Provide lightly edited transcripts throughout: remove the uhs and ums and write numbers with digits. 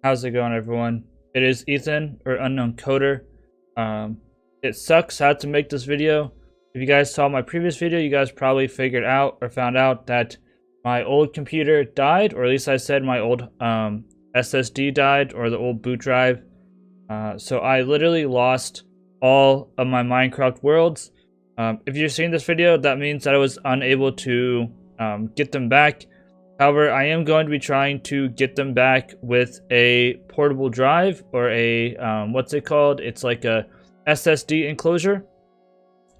How's it going, everyone? It is Ethan, or Unknown Coder. It sucks I had to make this video. If you guys saw my previous video, you guys probably figured out or found out that my old computer died, or at least I said my old SSD died, or the old boot drive. So I literally lost all of my Minecraft worlds. If you're seeing this video, that means that I was unable to get them back. However, I am going to be trying to get them back with a portable drive, or a, what's it called? It's like a SSD enclosure,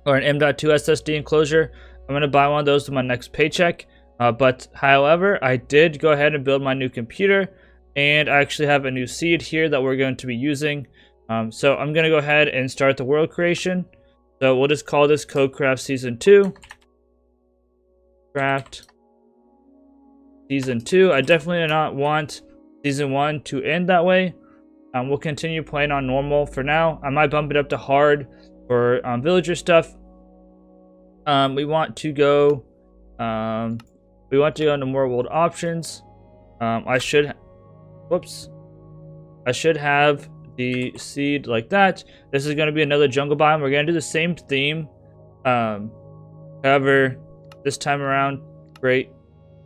or an M.2 SSD enclosure. I'm going to buy one of those with my next paycheck. But however, I did go ahead and build my new computer, and I actually have a new seed here that we're going to be using. So I'm going to go ahead and start the world creation. So we'll just call this KodeKraft Season 2. Craft Season 2. I definitely do not want Season 1 to end that way. We'll continue playing on normal for now. I might bump it up to hard for villager stuff. We want to go into more world options. I should have the seed like that. This is going to be another jungle biome. We're going to do the same theme. However, this time around, great,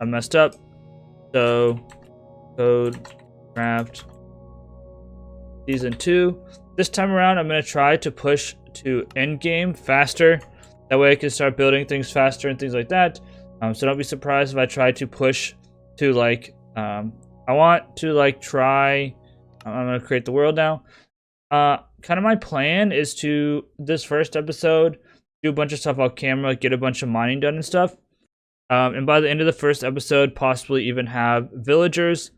I messed up. So, KodeKraft Season 2. This time around, I'm going to try to push to end game faster. That way I can start building things faster and things like that. So don't be surprised if I try to push to like, I want to like try, I'm going to create the world now. Kind of my plan is to, this first episode, do a bunch of stuff off camera, get a bunch of mining done and stuff. And by the end of the first episode, possibly even have villagers.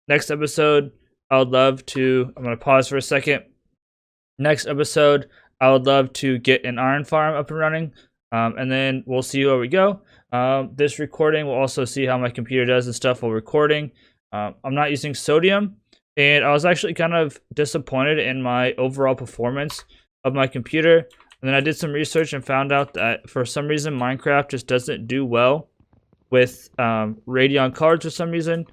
Next episode, I would love to, I'm going to pause for a second. Next episode, I would love to get an iron farm up and running. And then we'll see where we go. This recording will also see how my computer does and stuff while recording. I'm not using sodium. And I was actually kind of disappointed in my overall performance of my computer. And then I did some research and found out that for some reason, Minecraft just doesn't do well with Radeon cards for some reason.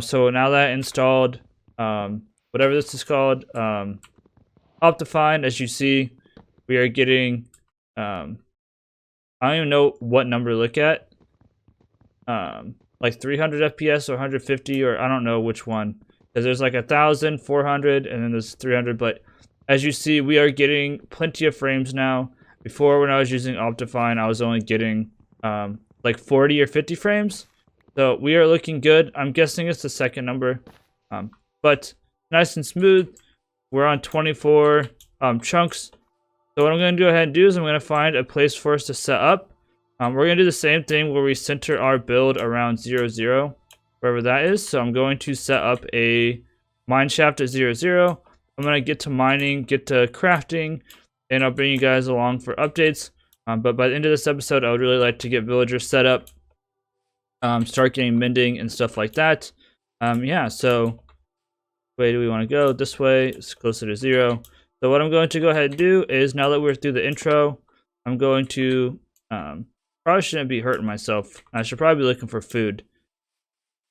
So now that I installed whatever this is called, Optifine, as you see, we are getting I don't even know what number to look at, like 300 FPS or 150, or I don't know which one, because there's like 1,000, 400, and then there's 300. But as you see, we are getting plenty of frames now. Before, when I was using Optifine, I was only getting like 40 or 50 frames. So we are looking good. I'm guessing it's the second number, but nice and smooth. We're on 24 chunks. So what I'm going to go ahead and do is I'm going to find a place for us to set up. We're going to do the same thing where we center our build around 0, 0, wherever that is. So I'm going to set up a mine shaft at 0, 0. I'm going to get to mining, get to crafting, and I'll bring you guys along for updates. But by the end of this episode, I would really like to get villagers set up, start getting mending and stuff like that. Yeah, so way do we want to go? This way, it's closer to 0. So what I'm going to go ahead and do is, now that we're through the intro, I'm going to, probably shouldn't be hurting myself. I should probably be looking for food.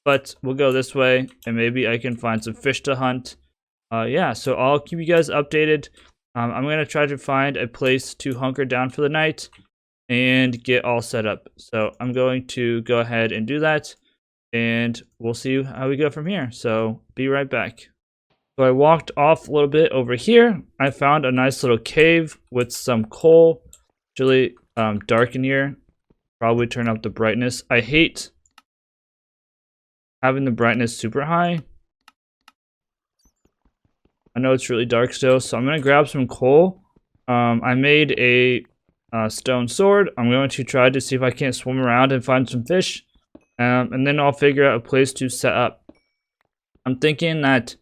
But we'll go this way, and maybe I can find some fish to hunt. Yeah, so I'll keep you guys updated. I'm going to try to find a place to hunker down for the night and get all set up. So I'm going to go ahead and do that, and we'll see how we go from here. So be right back. So I walked off a little bit over here. I found a nice little cave with some coal. It's really dark in here. Probably turn up the brightness. I hate having the brightness super high. I know it's really dark still, so I'm going to grab some coal. I made a stone sword. I'm going to try to see if I can't swim around and find some fish. And then I'll figure out a place to set up. I'm thinking that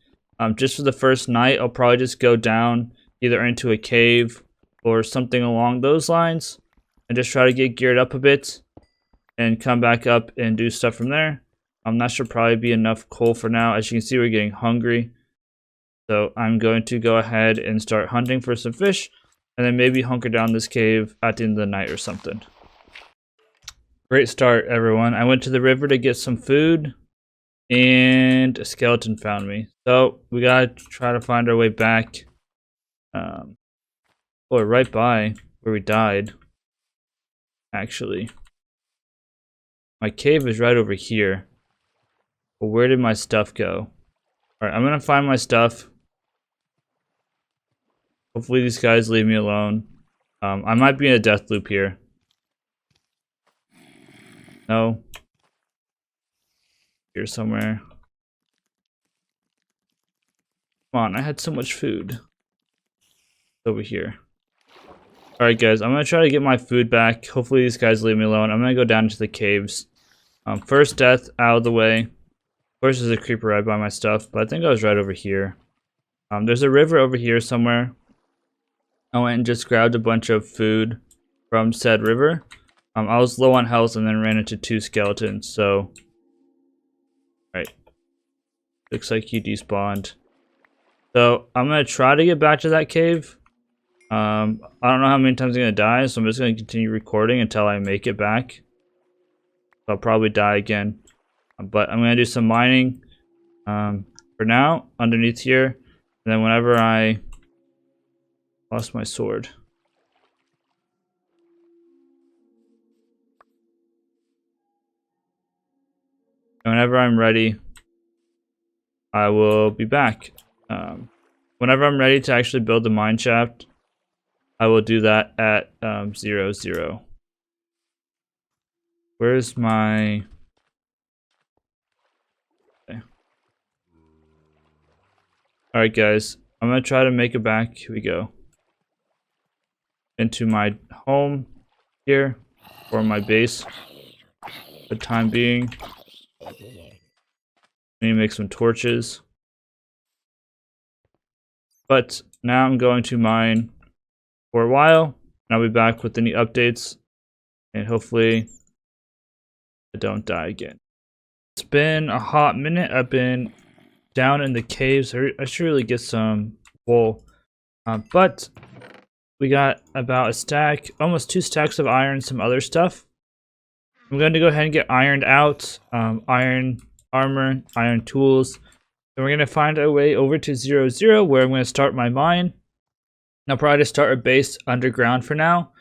just for the first night, I'll probably just go down either into a cave or something along those lines and just try to get geared up a bit and come back up and do stuff from there. That should probably be enough coal for now. As you can see, we're getting hungry. So I'm going to go ahead and start hunting for some fish, and then maybe hunker down this cave at the end of the night or something. Great start, everyone. I went to the river to get some food. And a skeleton found me. So we gotta try to find our way back. Or right by where we died. Actually. My cave is right over here. But where did my stuff go? Alright, I'm gonna find my stuff. Hopefully these guys leave me alone. I might be in a death loop here. No. Here somewhere. Come on, I had so much food. Over here. Alright guys, I'm gonna try to get my food back. Hopefully these guys leave me alone. I'm gonna go down into the caves. First death out of the way. Of course there's a creeper right by my stuff, but I think I was right over here. There's a river over here somewhere. I went and just grabbed a bunch of food from said river. I was low on health and then ran into 2 skeletons, so... Right. Looks like he despawned. So, I'm gonna try to get back to that cave. I don't know how many times I'm gonna die, so I'm just gonna continue recording until I make it back. I'll probably die again. But I'm gonna do some mining for now, underneath here. And then whenever I... Lost my sword. Whenever I'm ready, I will be back. Whenever I'm ready to actually build the mine shaft, I will do that at 0, 0. Where's my... Okay. Alright guys, I'm gonna try to make it back. Here we go. Into my home here, or my base for the time being. I need to make some torches. But now I'm going to mine for a while, and I'll be back with any updates, and hopefully I don't die again. It's been a hot minute. I've been down in the caves. I should really get some wool, but we got about a stack, almost 2 stacks of iron, some other stuff. I'm going to go ahead and get ironed out, iron armor, iron tools. Then we're going to find our way over to 0, 0, where I'm going to start my mine. I'll probably just start a base underground for now.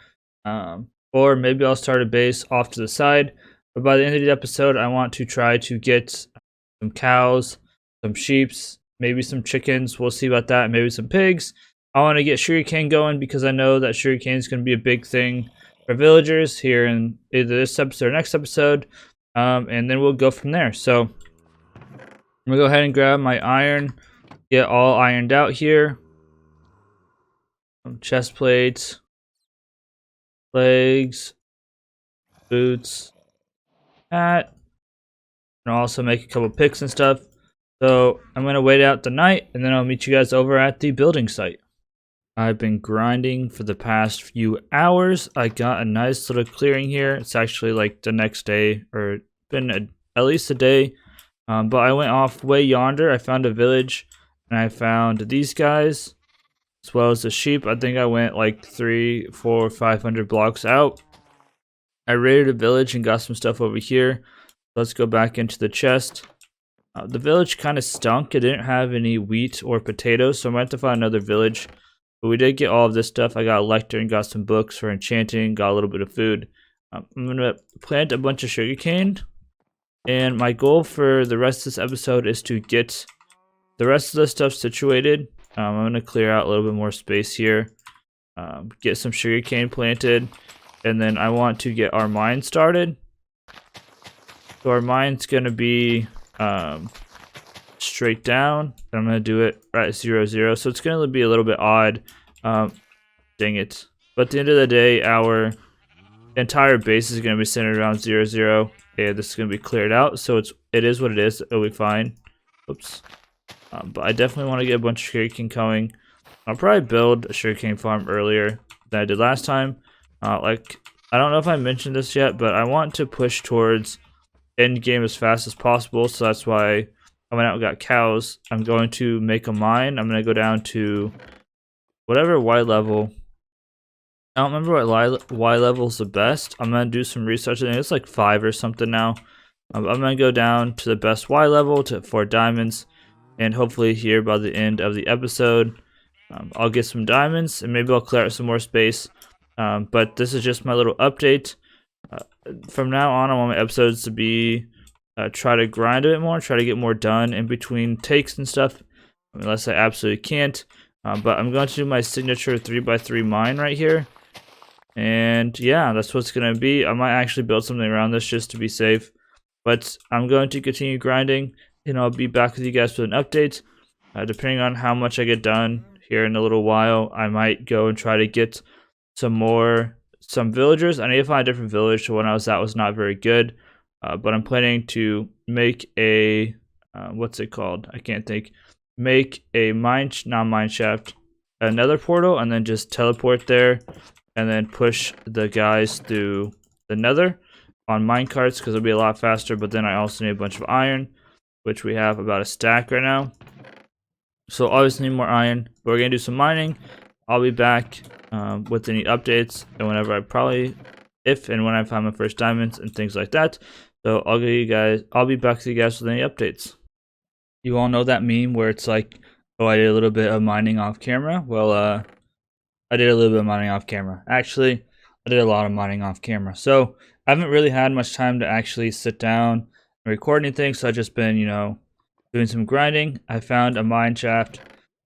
Or maybe I'll start a base off to the side. But by the end of the episode, I want to try to get some cows, some sheep, maybe some chickens. We'll see about that. Maybe some pigs. I want to get sugarcane going because I know that sugarcane is going to be a big thing for villagers here in either this episode or next episode. And then we'll go from there. So I'm going to go ahead and grab my iron, get all ironed out here. Some chest plates, legs, boots, hat, and I'll also make a couple picks and stuff. So I'm going to wait out the night and then I'll meet you guys over at the building site. I've been grinding for the past few hours. I got a nice little clearing here. It's actually like the next day, or been at least a day. But I went off way yonder. I found a village and I found these guys as well as the sheep. I think I went like 300, 400, 500 blocks out. I raided a village and got some stuff over here. Let's go back into the chest. The village kind of stunk. It didn't have any wheat or potatoes, so I might have to find another village. But we did get all of this stuff. I got a lectern, got some books for enchanting, got a little bit of food. I'm going to plant a bunch of sugarcane. And my goal for the rest of this episode is to get the rest of the stuff situated. I'm going to clear out a little bit more space here. Get some sugarcane planted. And then I want to get our mine started. So our mine's going to be straight down. I'm going to do it right at 0, 0. So it's going to be a little bit odd. Dang it. But at the end of the day, our entire base is going to be centered around 0, 0. And this is going to be cleared out. So it is what it is. It'll be fine. Oops. But I definitely want to get a bunch of sugarcane going. I'll probably build a sugarcane farm earlier than I did last time. I don't know if I mentioned this yet, but I want to push towards end game as fast as possible. So that's why I went out and got cows. I'm going to make a mine. I'm going to go down to whatever Y level. I don't remember what Y level is the best. I'm going to do some research. I think it's like 5 or something now. I'm gonna go down to the best Y level for diamonds, and hopefully here by the end of the episode, I'll get some diamonds and maybe I'll clear out some more space. But this is just my little update. From now on, I want my episodes to be try to grind a bit more, try to get more done in between takes and stuff, unless I absolutely can't. But I'm going to do my signature 3x3 mine right here. And yeah, that's what's going to be. I might actually build something around this just to be safe. But I'm going to continue grinding, and I'll be back with you guys with an update. Depending on how much I get done here in a little while, I might go and try to get some villagers. I need to find a different village. The one I was at was not very good. But I'm planning to make a, what's it called? I can't think. Make a non-mine shaft, a nether portal, and then just teleport there, and then push the guys through the nether on mine carts because it'll be a lot faster. But then I also need a bunch of iron, which we have about a stack right now. So obviously need more iron, but we're gonna do some mining. I'll be back with any updates, and whenever if and when I find my first diamonds and things like that. So I'll be back to you guys with any updates. You all know that meme where it's like, oh, I did a little bit of mining off camera. Well, I did a little bit of mining off camera. Actually, I did a lot of mining off camera. So I haven't really had much time to actually sit down and record anything. So I've just been, doing some grinding. I found a mine shaft.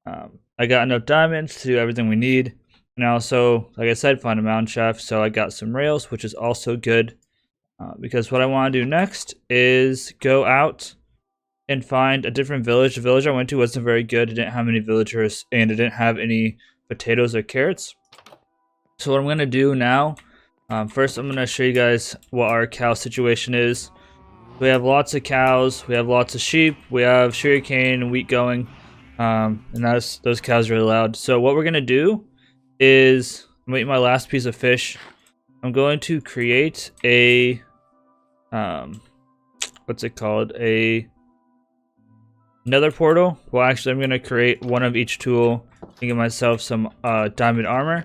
I got enough diamonds to do everything we need. And I also, like I said, found a mountain shaft. So I got some rails, which is also good. Because what I want to do next is go out and find a different village. The village I went to wasn't very good. It didn't have any villagers, and it didn't have any potatoes or carrots. So what I'm going to do now, first I'm going to show you guys what our cow situation is. We have lots of cows, we have lots of sheep, we have sugarcane and wheat going, and those cows are really loud. So what we're going to do is, I'm going to eat my last piece of fish. I'm going to create a, what's it called? A nether portal. Well, actually, I'm going to create one of each tool and get myself some diamond armor.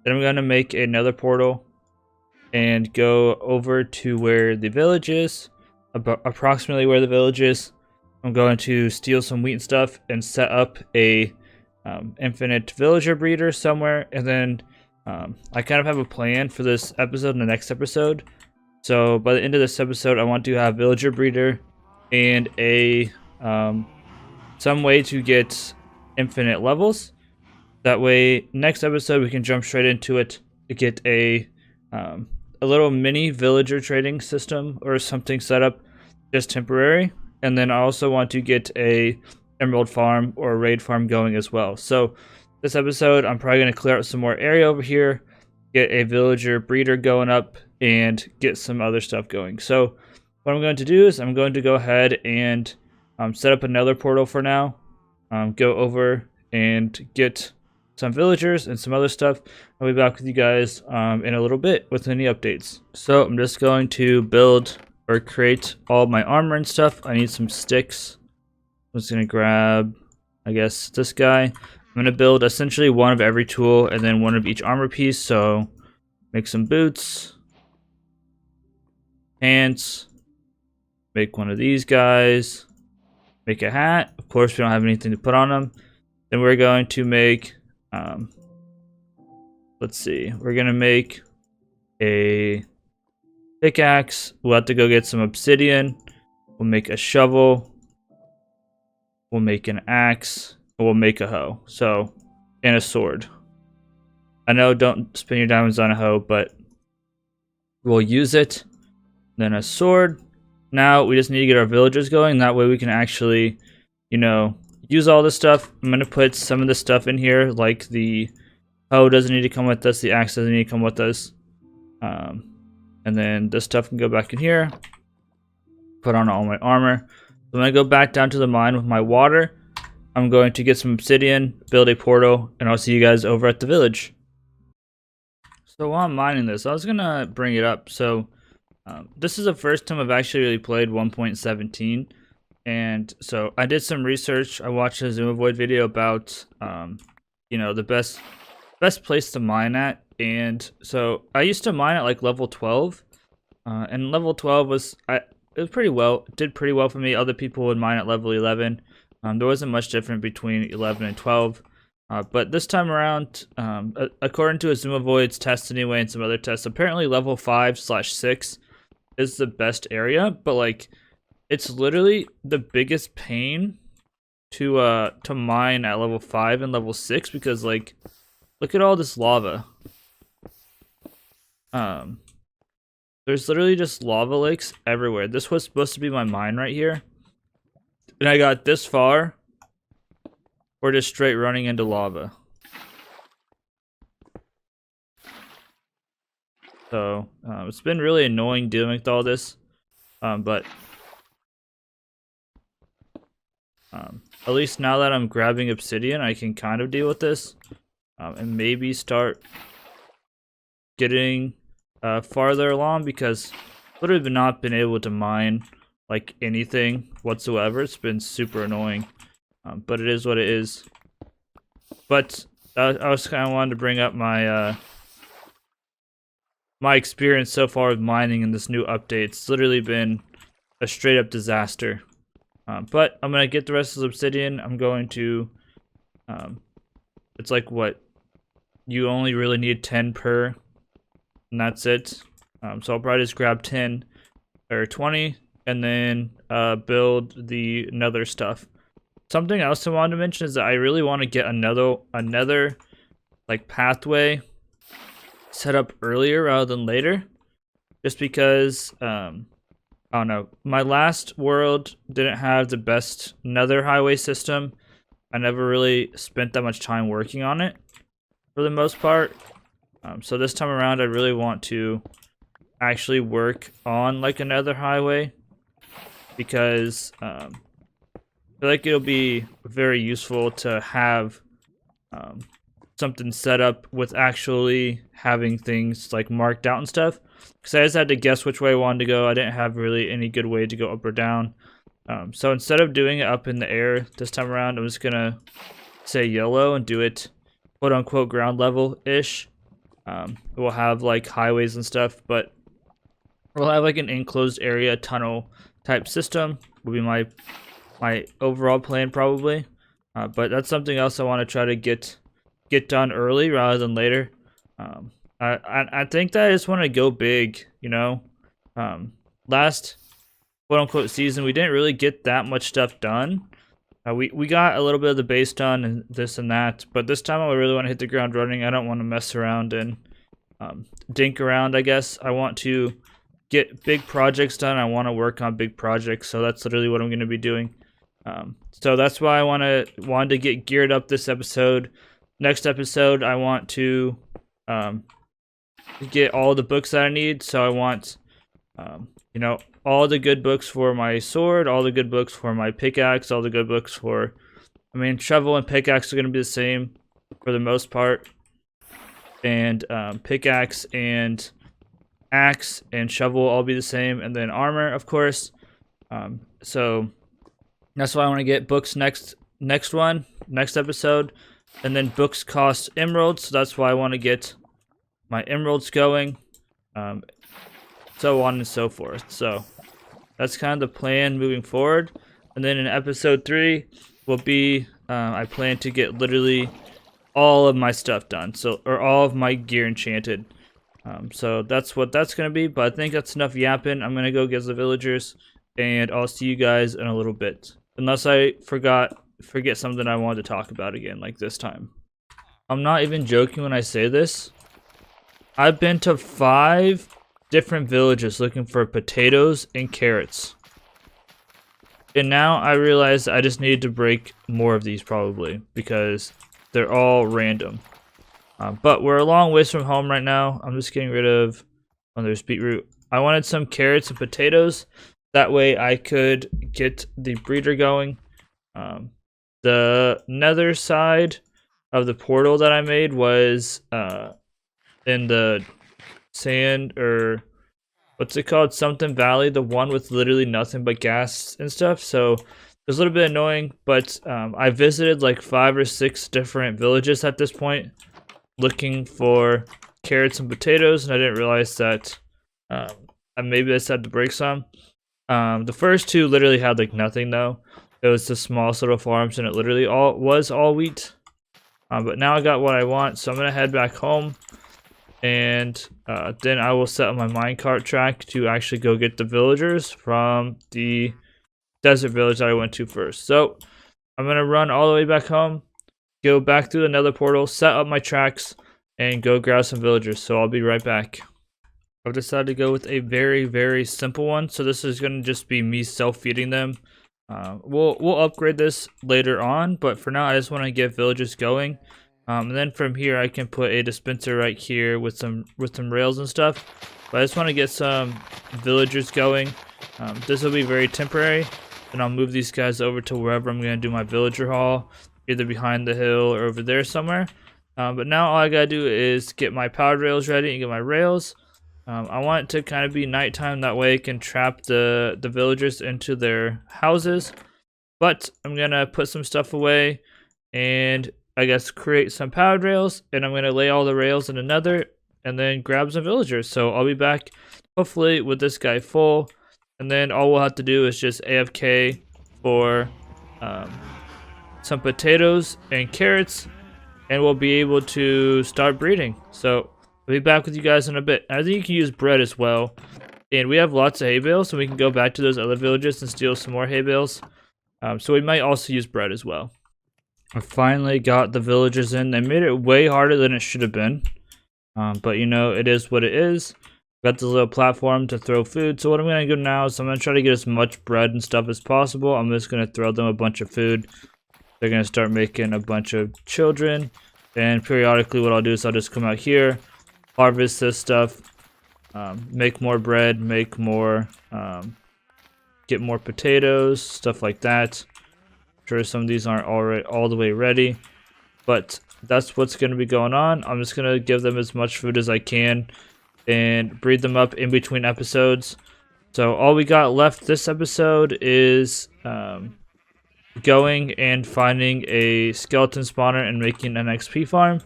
Then I'm going to make a nether portal and go over to where the village is, approximately where the village is. I'm going to steal some wheat and stuff and set up a infinite villager breeder somewhere, and then I kind of have a plan for this episode and the next episode. So by the end of this episode, I want to have villager breeder and a some way to get infinite levels. That way, next episode we can jump straight into it to get a little mini villager trading system or something set up, just temporary. And then I also want to get a emerald farm or a raid farm going as well. So this episode, I'm probably going to clear out some more area over here, get a villager breeder going up, and get some other stuff going. So what I'm going to do is I'm going to go ahead and set up another portal for now. Go over and get some villagers and some other stuff. I'll be back with you guys in a little bit with any updates. So I'm just going to build or create all my armor and stuff. I need some sticks. I'm just going to grab, I guess, this guy. I'm going to build essentially one of every tool and then one of each armor piece. So make some boots, pants, make one of these guys, make a hat. Of course, we don't have anything to put on them. Then we're going to make, let's see, we're going to make a pickaxe. We'll have to go get some obsidian. We'll make a shovel. We'll make an axe. We'll make a hoe. So, and a sword. I know don't spend your diamonds on a hoe, but we'll use it. Then a sword. Now we just need to get our villagers going. That way we can actually, use all this stuff. I'm going to put some of this stuff in here, like the hoe doesn't need to come with us. The axe doesn't need to come with us. And then this stuff can go back in here. Put on all my armor. I'm going to go back down to the mine with my water. I'm going to get some obsidian, build a portal, and I'll see you guys over at the village. So while I'm mining this, I was going to bring it up. So this is the first time I've actually really played 1.17. And so I did some research. I watched a Zoom Avoid video about, the best place to mine at. And so I used to mine at like level 12. And level 12 was, it was pretty well. It did pretty well for me. Other people would mine at level 11. There wasn't much different between 11 and 12. But this time around, according to Azumavoid's test anyway and some other tests, apparently level 5/6 is the best area. But like, it's literally the biggest pain to mine at level 5 and level 6 because like, look at all this lava. There's literally just lava lakes everywhere. This was supposed to be my mine right here, and I got this far. We're just straight running into lava. So, it's been really annoying dealing with all this. But at least now that I'm grabbing obsidian, I can kind of deal with this. And maybe start getting farther along because I've literally not been able to mine like anything whatsoever. It's been super annoying. But it is what it is. But I was kind of wanted to bring up my my experience so far with mining in this new update. It's literally been a straight up disaster. But I'm gonna get the rest of the obsidian. I'm going to. It's like what? You only really need 10 per, and that's it. So I'll probably just grab 10 or 20, and then build the nether stuff. Something else I wanted to mention is that I really want to get another like pathway set up earlier rather than later, just because I don't know, my last world didn't have the best nether highway system. I never really spent that much time working on it for the most part. So this time around I really want to actually work on like another highway because I feel like it'll be very useful to have something set up with actually having things like marked out and stuff. Because I just had to guess which way I wanted to go. I didn't have really any good way to go up or down. So instead of doing it up in the air this time around, I'm just going to say YOLO and do it quote unquote ground level-ish. We'll have like highways and stuff, but we'll have like an enclosed area tunnel type system will be my overall plan probably. But that's something else I want to try to get done early rather than later. I think that I just want to go big, you know. Last quote unquote season we didn't really get that much stuff done. We got a little bit of the base done and this and that, but this time I really want to hit the ground running. I don't want to mess around and dink around, I guess. I want to get big projects done. I want to work on big projects, so that's literally what I'm going to be doing. So that's why I wanted to get geared up this episode. Next episode, I want to get all the books that I need. So I want, you know, all the good books for my sword, all the good books for my pickaxe, all the good books for, I mean, shovel and pickaxe are going to be the same for the most part. And pickaxe and axe and shovel will all be the same. And then armor, of course. So that's why I want to get books next episode. And then books cost emeralds, so that's why I want to get my emeralds going. So on and so forth. So that's kind of the plan moving forward. And then in episode 3 will be I plan to get literally all of my stuff done. So, or all of my gear enchanted. So that's what that's going to be. But I think that's enough yapping. I'm going to go get the villagers. And I'll see you guys in a little bit. Unless I forget something I wanted to talk about again, like this time. I'm not even joking when I say this. I've been to 5 different villages looking for potatoes and carrots. And now I realize I just need to break more of these probably, because they're all random. But we're a long ways from home right now. I'm just getting rid of, oh, there's beetroot. I wanted some carrots and potatoes. That way I could get the breeder going. The nether side of the portal that I made was in the sand, or what's it called, something valley, the one with literally nothing but gas and stuff. So it was a little bit annoying, but I visited like 5 or 6 different villages at this point looking for carrots and potatoes, and I didn't realize that maybe I just had to break some. The first two literally had like nothing though. It was the smallest little farms, and it literally all wheat. But now I got what I want, so I'm gonna head back home, and then I will set up my minecart track to actually go get the villagers from the desert village that I went to first. So I'm gonna run all the way back home, go back through the Nether Portal, set up my tracks, and go grab some villagers. So I'll be right back. I've decided to go with a very simple one. So this is gonna just be me self-feeding them. We'll upgrade this later on, but for now I just want to get villagers going. And then from here I can put a dispenser right here with some rails and stuff. But I just want to get some villagers going. This will be very temporary. Then I'll move these guys over to wherever I'm going to do my villager haul, either behind the hill or over there somewhere. But now all I gotta do is get my powered rails ready and get my rails. I want it to kind of be nighttime, that way I can trap the villagers into their houses. But I'm gonna put some stuff away and I guess create some powered rails, and I'm gonna lay all the rails in another and then grab some villagers. So I'll be back hopefully with this guy full, and then all we'll have to do is just AFK for some potatoes and carrots, and we'll be able to start breeding. So I'll be back with you guys in a bit. I think you can use bread as well. And we have lots of hay bales, so we can go back to those other villages and steal some more hay bales. So we might also use bread as well. I finally got the villagers in. They made it way harder than it should have been. But you know, it is what it is. Got this little platform to throw food. So what I'm going to do now is I'm going to try to get as much bread and stuff as possible. I'm just going to throw them a bunch of food. They're going to start making a bunch of children. And periodically what I'll do is I'll just come out here, harvest this stuff, make more bread, make more, get more potatoes, stuff like that. I'm sure some of these aren't already all the way ready, but that's what's going to be going on. I'm just going to give them as much food as I can and breed them up in between episodes. So all we got left this episode is going and finding a skeleton spawner and making an XP farm.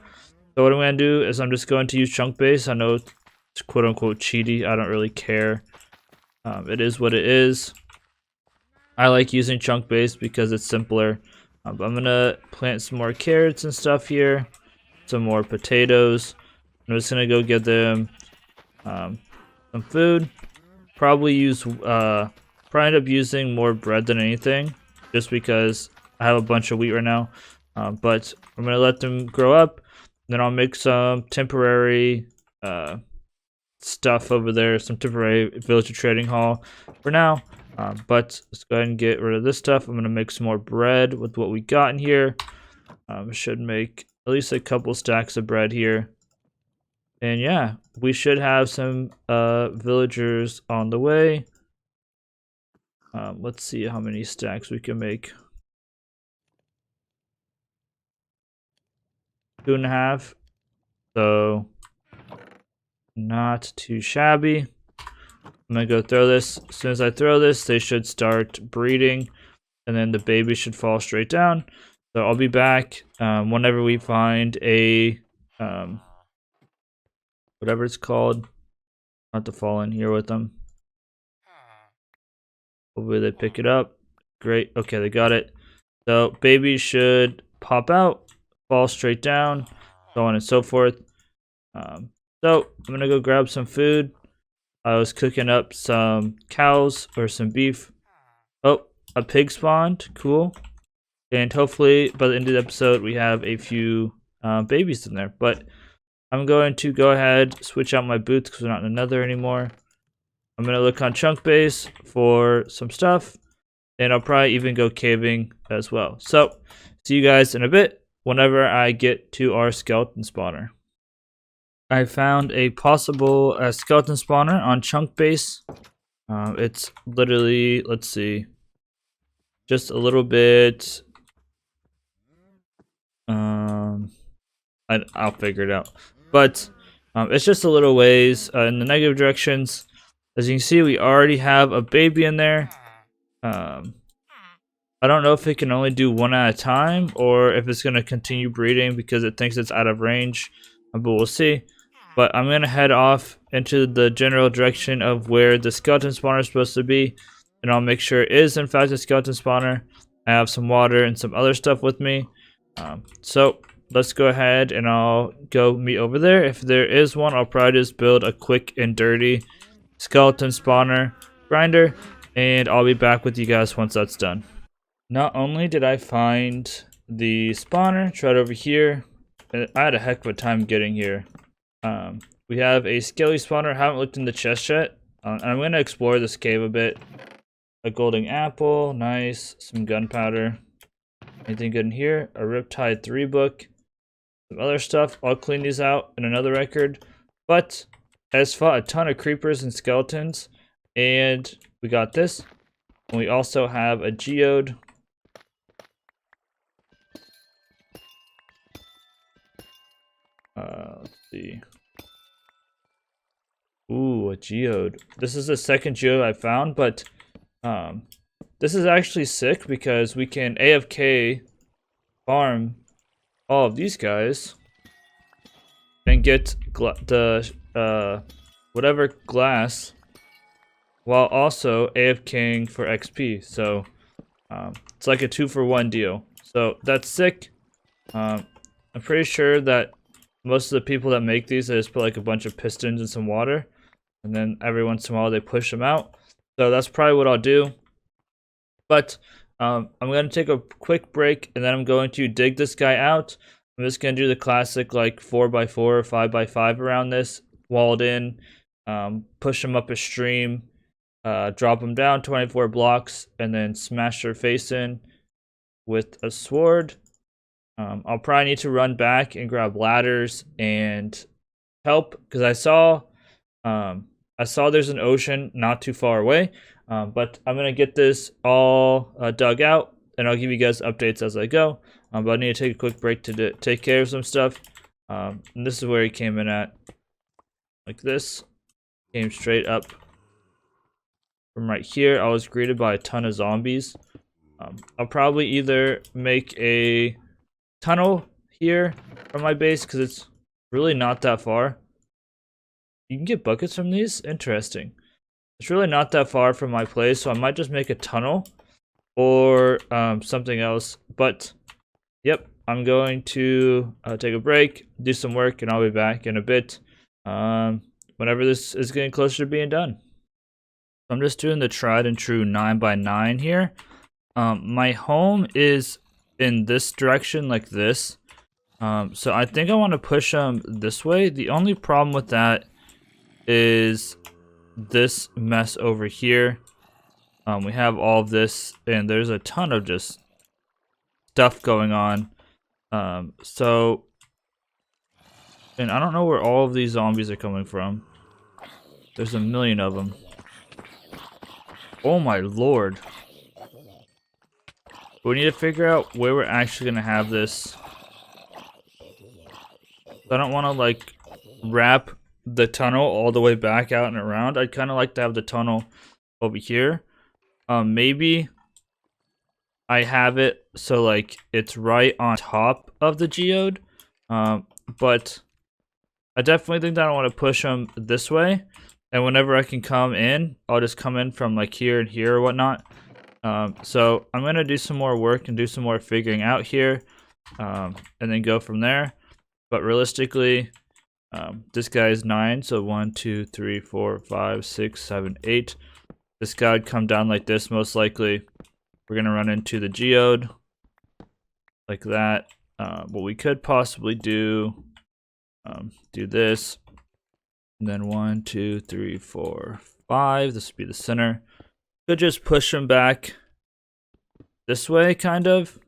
So what I'm going to do is I'm just going to use chunk base. I know it's quote-unquote cheaty. I don't really care. It is what it is. I like using chunk base because it's simpler. But I'm going to plant some more carrots and stuff here. Some more potatoes. I'm just going to go get them some food. Probably end up using more bread than anything, just because I have a bunch of wheat right now. But I'm going to let them grow up. Then I'll make some temporary stuff over there, some temporary villager trading hall for now. But let's go ahead and get rid of this stuff. I'm going to make some more bread with what we got in here. Should make at least a couple stacks of bread here. And yeah, we should have some villagers on the way. Let's see how many stacks we can make. 2.5. So not too shabby. I'm gonna go throw this. As soon as I throw this, they should start breeding, and then the baby should fall straight down. So I'll be back whenever we find a whatever it's called. Not to fall in here with them. Hopefully they pick it up. Great. Okay, they got it. So baby should pop out, fall straight down, so on and so forth. So I'm gonna go grab some food. I was cooking up some cows or some beef. Oh, a pig spawned. Cool. And hopefully by the end of the episode we have a few babies in there. But I'm going to go ahead, switch out my boots because we're not in the Nether anymore. I'm gonna look on chunk base for some stuff, and I'll probably even go caving as well. So see you guys in a bit whenever I get to our skeleton spawner. I found a possible skeleton spawner on chunk base. It's literally, let's see, just a little bit. I'll figure it out, but it's just a little ways in the negative directions. As you can see, we already have a baby in there. I don't know if it can only do one at a time or if it's going to continue breeding because it thinks it's out of range, but we'll see. But I'm going to head off into the general direction of where the skeleton spawner is supposed to be, and I'll make sure it is in fact a skeleton spawner. I have some water and some other stuff with me. So let's go ahead and I'll go meet over there. If there is one, I'll probably just build a quick and dirty skeleton spawner grinder, and I'll be back with you guys once that's done. Not only did I find the spawner, it's right over here. I had a heck of a time getting here. We have a skelly spawner. I haven't looked in the chest yet. And I'm going to explore this cave a bit. A golden apple, nice. Some gunpowder. Anything good in here? A Riptide 3 book. Some other stuff. I'll clean these out in another record. But I just fought a ton of creepers and skeletons. And we got this. And we also have a geode. Let's see. Ooh, a geode. This is the second geode I found, but this is actually sick because we can AFK farm all of these guys and get the whatever glass while also AFKing for XP. So it's like a 2-for-1 deal. So that's sick. I'm pretty sure that most of the people that make these, they just put like a bunch of pistons in some water, and then every once in a while they push them out. So that's probably what I'll do. But I'm going to take a quick break, and then I'm going to dig this guy out. I'm just going to do the classic like 4x4 or 5x5 around this, walled in, push them up a stream, drop them down 24 blocks, and then smash their face in with a sword. I'll probably need to run back and grab ladders and help, because I saw there's an ocean not too far away. But I'm gonna get this all dug out, and I'll give you guys updates as I go. But I need to take a quick break to take care of some stuff. And this is where he came in at, like this. Came straight up from right here. I was greeted by a ton of zombies. I'll probably either make a tunnel here from my base, because it's really not that far. You can get buckets from these? Interesting. It's really not that far from my place, so I might just make a tunnel or something else. But yep, I'm going to take a break, do some work, and I'll be back in a bit whenever this is getting closer to being done. I'm just doing the tried and true 9x9 here. My home is in this direction, like this. So I think I want to push them this way. The only problem with that is this mess over here. We have all of this, and there's a ton of just stuff going on. And I don't know where all of these zombies are coming from. There's a million of them. Oh my lord. We need to figure out where we're actually going to have this. I don't want to like wrap the tunnel all the way back out and around. I'd kind of like to have the tunnel over here. Maybe I have it so like it's right on top of the geode. But I definitely think that I want to push them this way. And whenever I can come in, I'll just come in from like here and here or whatnot. So I'm going to do some more work and do some more figuring out here, and then go from there. But realistically, this guy is 9, so 1, 2, 3, 4, 5, 6, 7, 8. This guy would come down like this, most likely. We're going to run into the geode like that. What we could possibly do this, and then 1, 2, 3, 4, 5. This would be the center. Could just push them back this way, kind of.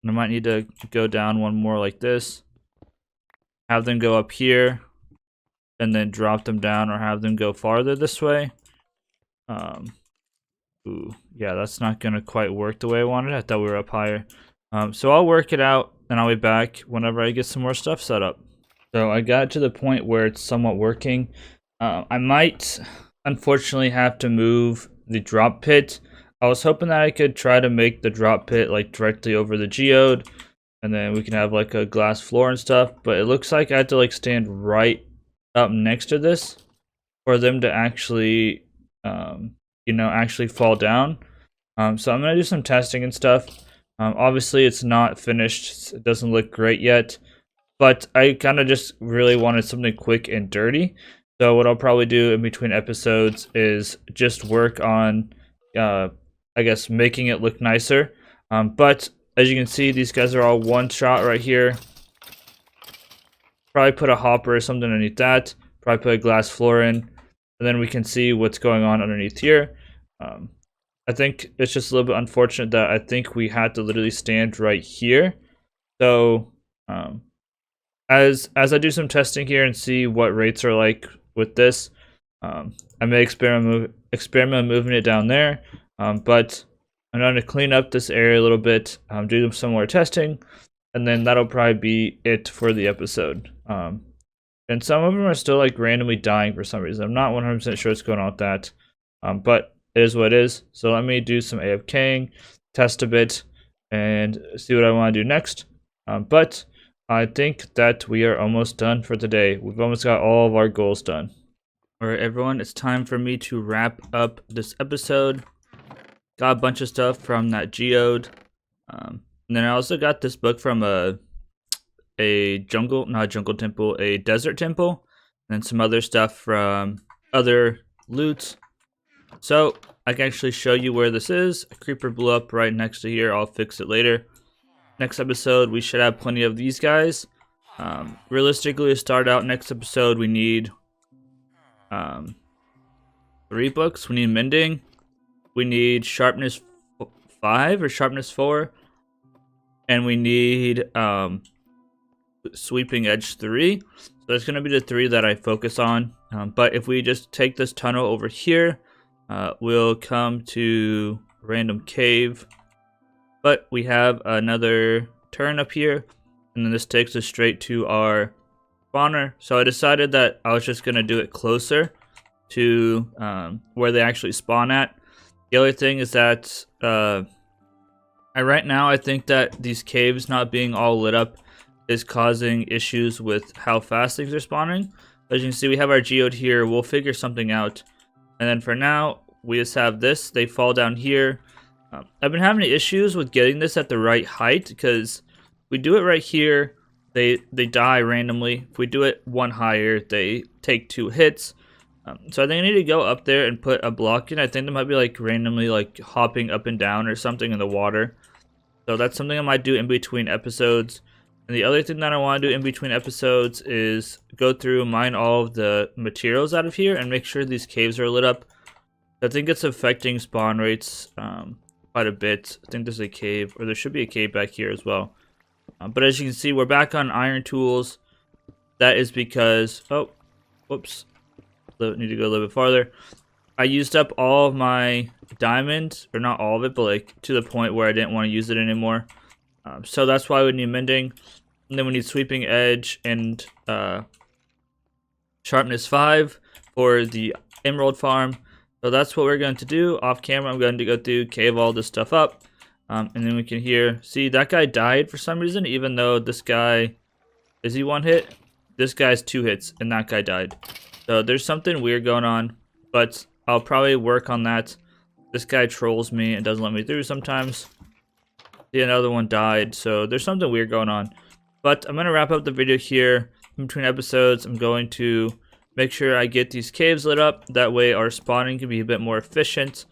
And I might need to go down one more like this. Have them go up here, and then drop them down, or have them go farther this way. Ooh, yeah, that's not gonna quite work the way I wanted. I thought we were up higher. So I'll work it out, and I'll be back whenever I get some more stuff set up. So I got to the point where it's somewhat working. I might, unfortunately, have to move the drop pit. I was hoping that I could try to make the drop pit like directly over the geode, and then we can have like a glass floor and stuff. But it looks like I have to like stand right up next to this for them to actually actually fall down. So I'm gonna do some testing and stuff. Obviously it's not finished, it doesn't look great yet, but I kind of just really wanted something quick and dirty. So what I'll probably do in between episodes is just work on, I guess, making it look nicer. But as you can see, these guys are all one shot right here. Probably put a hopper or something underneath that. Probably put a glass floor in, and then we can see what's going on underneath here. I think it's just a little bit unfortunate that I think we had to literally stand right here. So as I do some testing here and see what rates are like with this, I may experiment moving it down there, but I'm going to clean up this area a little bit, do some more testing, and then that'll probably be it for the episode. And some of them are still like randomly dying for some reason. I'm not 100% sure what's going on with that, but it is what it is. So let me do some AFKing, test a bit, and see what I want to do next. But I think that we are almost done for today. We've almost got all of our goals done. Alright everyone, it's time for me to wrap up this episode. Got a bunch of stuff from that geode. And then I also got this book from a desert temple. And some other stuff from other loot. So I can actually show you where this is. A creeper blew up right next to here. I'll fix it later. Next episode, we should have plenty of these guys. Realistically, to start out next episode, we need 3 books. We need mending. We need sharpness 5 or sharpness 4. And we need sweeping edge 3. So that's going to be the 3 that I focus on. But if we just take this tunnel over here, we'll come to random cave. But we have another turn up here, and then this takes us straight to our spawner. So I decided that I was just going to do it closer to where they actually spawn at. The other thing is that right now I think that these caves not being all lit up is causing issues with how fast things are spawning. As you can see, we have our geode here. We'll figure something out. And then for now, we just have this. They fall down here. I've been having issues with getting this at the right height, because we do it right here, they die randomly. If we do it one higher, they take 2 hits. So I think I need to go up there and put a block in. I think they might be like randomly like hopping up and down or something in the water. So that's something I might do in between episodes. And the other thing that I want to do in between episodes is go through, mine all of the materials out of here and make sure these caves are lit up. I think it's affecting spawn rates quite a bit. I think there's a cave, or there should be a cave back here as well. But as you can see, we're back on iron tools. That is because, oh, whoops, need to go a little bit farther. I used up all of my diamond, or not all of it, but like to the point where I didn't want to use it anymore. So that's why we need mending. And then we need sweeping edge and sharpness 5 for the emerald farm. So that's what we're going to do. Off camera, I'm going to go through, cave all this stuff up. And then we can see that guy died for some reason, even though this guy, is he 1 hit? This guy's 2 hits, and that guy died. So there's something weird going on, but I'll probably work on that. This guy trolls me and doesn't let me through sometimes. See, another one died, so there's something weird going on. But I'm going to wrap up the video here. In between episodes, I'm going to make sure I get these caves lit up. That way our spawning can be a bit more efficient.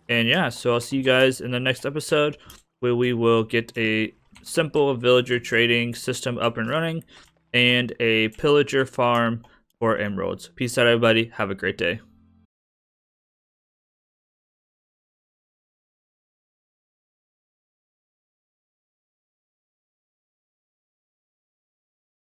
And yeah, so I'll see you guys in the next episode, where we will get a simple villager trading system up and running and a pillager farm for emeralds. Peace out, everybody. Have a great day.